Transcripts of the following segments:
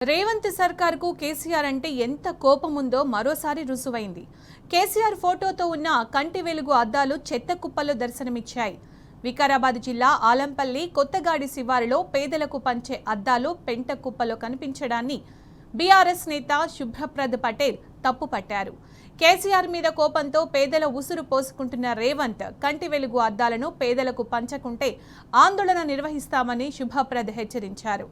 రేవంత్ సర్కార్కు కేసీఆర్ అంటే ఎంత కోపం ఉందో మరోసారి రుజువైంది. కేసీఆర్ ఫోటోతో ఉన్న కంటి వెలుగు అద్దాలు చెత్త కుప్పల్లో దర్శనమిచ్చాయి. వికారాబాద్ జిల్లా ఆలంపల్లి కొత్తగాడి శివారులో పేదలకు పంచే అద్దాలు పెంట కుప్పలో కనిపించడాన్ని బీఆర్ఎస్ నేత శుభ్రప్రద్ పటేల్ తప్పుపట్టారు. కేసీఆర్ మీద కోపంతో పేదల ఉసురు పోసుకుంటున్న రేవంత్ కంటి వెలుగు అద్దాలను పేదలకు పంచకుంటే ఆందోళన నిర్వహిస్తామని శుభప్రద్ హెచ్చరించారు.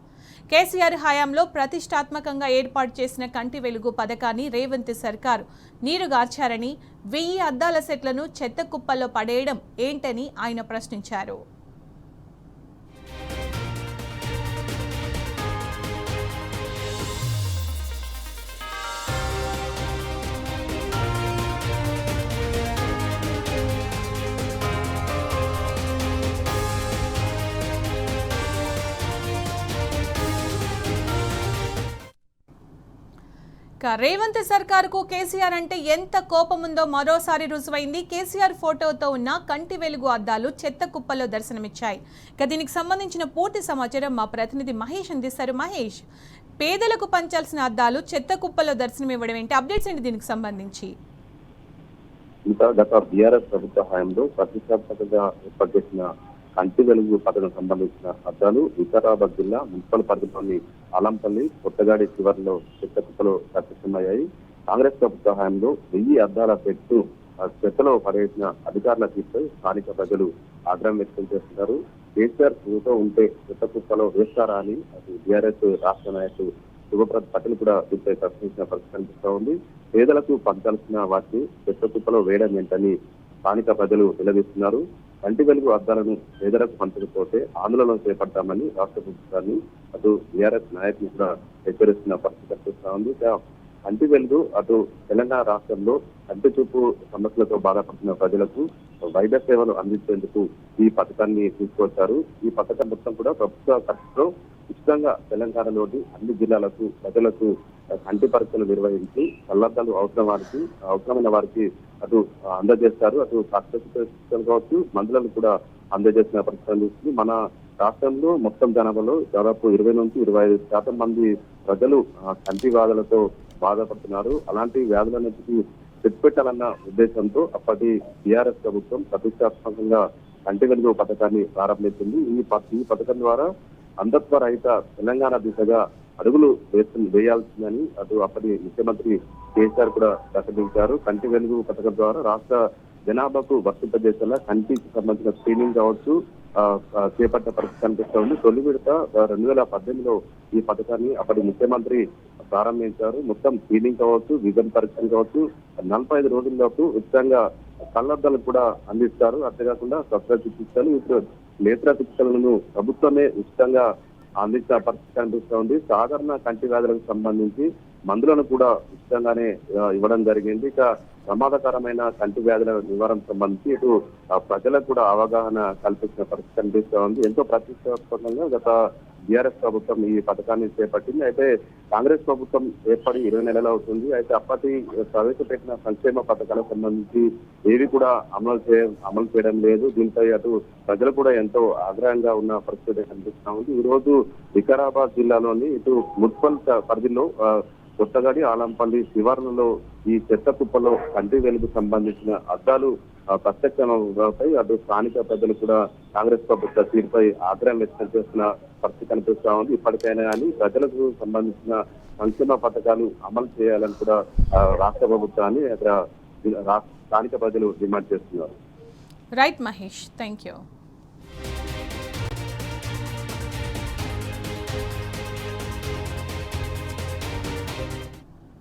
కేసీఆర్ హయాంలో ప్రతిష్టాత్మకంగా ఏర్పాటు చేసిన కంటి వెలుగు పథకాన్ని రేవంత్ సర్కార్ నీరుగార్చారని, 1000 అద్దాల సెట్లను చెత్త కుప్పల్లో పడేయడం ఏంటని ఆయన ప్రశ్నించారు. రేవంత్ సర్కార్కు కేసీఆర్ అంటే ఎంత కోపం ఉందో మరోసారి రుజువైంది. కేసీఆర్ ఫోటోతో ఉన్న కంటి వెలుగు అద్దాలు చెత్త కుప్పల్లో దర్శనమిచ్చాయి. దీనికి సంబంధించిన పూర్తి సమాచారం మా ప్రతినిధి మహేష్ అందిస్తారు. మహేష్, పేదలకు పంచాల్సిన అద్దాలు చెత్త కుప్పల్లో దర్శనమివ్వడం ఏంటి? అప్డేట్స్ ఏంటి దీనికి సంబంధించి? గత బీఆర్ఎస్ ప్రభుత్వ హయాంలో ప్రతిష్టాత్మకంగా ఏర్పాటు చేసిన కంటి వెలుగు పథకం సంబంధించిన అద్దాలు వికారాబాద్ జిల్లా మున్సిపల్ పరిధిలోని ఆలంపల్లి కొత్తగాడి చివరిలో చెత్త కుప్పలో దర్శనమయ్యాయి. కాంగ్రెస్ ప్రభుత్వ హయాంలో 1000 అద్దాల పెట్టు చెత్తలో పడేసిన అధికారుల తీరుపై స్థానిక ప్రజలు ఆగ్రహం వ్యక్తం చేస్తున్నారు. కేసీఆర్ ఫోటో ఉంటే చెత్త కుప్పలో వేస్తారా అని అటు బీఆర్ఎస్ రాష్ట్ర నాయకులు శుభప్రద్ పటేల్ కూడా దీనిపై ప్రశ్నించిన పరిస్థితి కనిపిస్తూ ఉంది. పేదలకు పంచాల్సిన వాటిని చెత్త కుప్పలో వేయడం ఏంటని స్థానిక ప్రజలు నిలదీస్తున్నారు. కంటి వెలుగు అద్దాలను పేదలకు పంచకపోతే ఆందోళన చేపట్టామని రాష్ట్ర ప్రభుత్వాన్ని అటు బీఆర్ఎస్ నాయకులు కూడా హెచ్చరిస్తున్న పరిస్థితి కనిపిస్తా ఉంది. కంటి వెలుగు అటు తెలంగాణ రాష్ట్రంలో కంటి చూపు సమస్యలతో బాధపడుతున్న ప్రజలకు వైద్య సేవలు అందించేందుకు ఈ పథకాన్ని తీసుకొచ్చారు. ఈ పథకం మొత్తం కూడా ప్రభుత్వ ఖర్చుతో ఉచితంగా తెలంగాణలోని అన్ని జిల్లాలకు ప్రజలకు కంటి పరీక్షలు నిర్వహించి కళ్లద్దాలు అవసరమైన వారికి అటు అందజేస్తారు. అటు శస్త్రచికిత్సలు కావచ్చు, మందులను కూడా అందజేసిన పరిస్థితి. మన రాష్ట్రంలో మొత్తం జనాభాలో దాదాపు 20 నుంచి 25% మంది ప్రజలు కంటి వ్యాధులతో బాధపడుతున్నారు. అలాంటి వ్యాధులన్నిటికీ చెక్ పెట్టాలన్న ఉద్దేశంతో అప్పటి బీఆర్ఎస్ ప్రభుత్వం ప్రతిష్టాత్మకంగా కంటి వెలుగు పథకాన్ని ప్రారంభించింది. ఈ పథకం ద్వారా అంధత్వ రహిత తెలంగాణ దిశగా అడుగులు వేయాల్సిందని అటు అప్పటి ముఖ్యమంత్రి కేసీఆర్ కూడా ప్రకటించారు. కంటి వెలుగు పథకం ద్వారా రాష్ట్ర జనాభాకు వర్తింపజేసేలా కంటికి సంబంధించిన స్క్రీనింగ్ కావచ్చు చేపట్టే పరిస్థితి కనిపిస్తూ ఉంది. తొలి విడత 2018లో ఈ పథకాన్ని అప్పటి ముఖ్యమంత్రి ప్రారంభించారు. మొత్తం స్క్రీనింగ్ కావచ్చు, విజన్ పరీక్షలు కావచ్చు 45 రోజుల్లోపు ఉచితంగా కళ్లద్దాలు కూడా అందిస్తారు. అంతేకాకుండా శస్త్రచికిత్సలు, ఇప్పుడు నేత్ర చికిత్సలను ప్రభుత్వమే ఉచితంగా అందించిన పరిస్థితి కనిపిస్తూ ఉంది. సాధారణ కంటి వ్యాధులకు సంబంధించి మందులను కూడా ఉచితంగానే ఇవ్వడం జరిగింది. ఇక ప్రమాదకరమైన కంటి వ్యాధుల నివారణ సంబంధించి ఇటు ప్రజలకు కూడా అవగాహన కల్పించిన పరిస్థితి కనిపిస్తూ ఉంది. ఎంతో ప్రతిష్టాత్మకంగా గత బీఆర్ఎస్ ప్రభుత్వం ఈ పథకాన్ని చేపట్టింది. అయితే కాంగ్రెస్ ప్రభుత్వం ఏర్పడి 20 నెలలు అవుతుంది. అయితే అప్పటి ప్రవేశపెట్టిన సంక్షేమ పథకాలకు సంబంధించి ఏవి కూడా అమలు చేయడం లేదు. దీనిపై అటు ప్రజలు కూడా ఎంతో ఆగ్రహంగా ఉన్న పరిస్థితి కనిపిస్తూ ఉంది. ఈ రోజు వికారాబాద్ జిల్లాలోని ఇటు మున్సిపల్ పరిధిలో కొత్తగాడి ఆలంపల్లి శివార్లలో ఈ చెత్త కుప్పలో కంటి వెలుగు సంబంధించిన అద్దాలు ప్రత్యక్షమవుతాయి. అటు స్థానిక ప్రజలు కూడా కాంగ్రెస్ ప్రభుత్వ తీరుపై ఆగ్రహం వ్యక్తం చేస్తున్న పరిస్థితి కనిపిస్తా ఉంది. ఇప్పటికైనా కానీ ప్రజలకు సంబంధించిన సంక్షేమ పథకాలు అమలు చేయాలని కూడా రాష్ట్ర ప్రభుత్వాన్ని అక్కడ స్థానిక ప్రజలు డిమాండ్ చేస్తున్నారు. Right Mahesh, thank you.